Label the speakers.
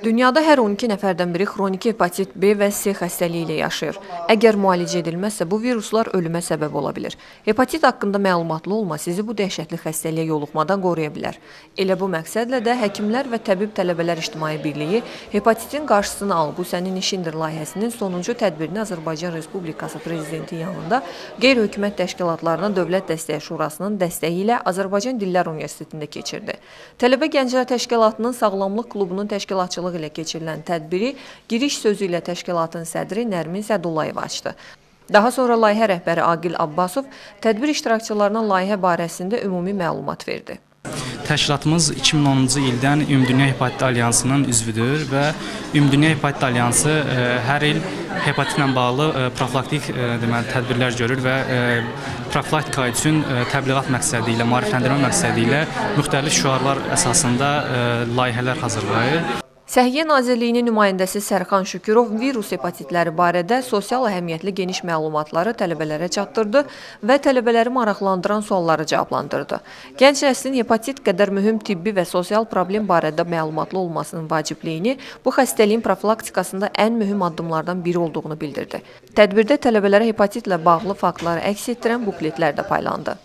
Speaker 1: Dünyada hər 12 nəfərdən biri xroniki hepatit B və C xəstəliyi ilə yaşayır. Əgər müalicə edilməzsə, bu viruslar ölümə səbəb ola bilir. Hepatit haqqında məlumatlı olma sizi bu dəhşətli xəstəliyə yoluxmadan qoruya bilər. Elə bu məqsədlə də Həkimlər və Təbib Tələbələr İctimai Birliyi Hepatitin qarşısını al, bu sənin işindir layihəsinin sonuncu tədbirini Azərbaycan Respublikası Prezidenti yanında qeyri-hökumət təşkilatlarına Dövlət Dəstəyi Şurasının dəstəyi ilə Azərbaycan Dillər Universitetində keçirdi. Tələbə Gənclər Təşkilatının Sağlamlıq Klubunun təşkilatçılığı ilə keçirilən tədbiri giriş sözü ilə təşkilatın sədri Nərmin Sədullayev açdı. Daha sonra layihə rəhbəri Aqil Abbasov tədbir iştirakçılarına layihə barəsində ümumi məlumat verdi.
Speaker 2: Təşkilatımız 2010-cu ildən Ümumdünya Hepatit Alyansının üzvüdür və Ümumdünya Hepatit Alyansı hər il hepatitlə bağlı profilaktik tədbirlər görür və profilaktika üçün təbliğat məqsədi ilə, maarifləndirmə məqsədi ilə müxtəlif şüarlar əsasında layihələr hazırlayır.
Speaker 1: Səhiyyə Nazirliyinin nümayəndəsi Sərxan Şükürov virus hepatitləri barədə sosial əhəmiyyətli geniş məlumatları tələbələrə çatdırdı və tələbələri maraqlandıran sualları cavablandırdı. Gənc nəslin hepatit qədər mühüm tibbi və sosial problem barədə məlumatlı olmasının vacibliyini, bu xəstəliyin profilaktikasında ən mühüm addımlardan biri olduğunu bildirdi. Tədbirdə tələbələrə hepatitlə bağlı faktları əks etdirən bukletlər də paylandı.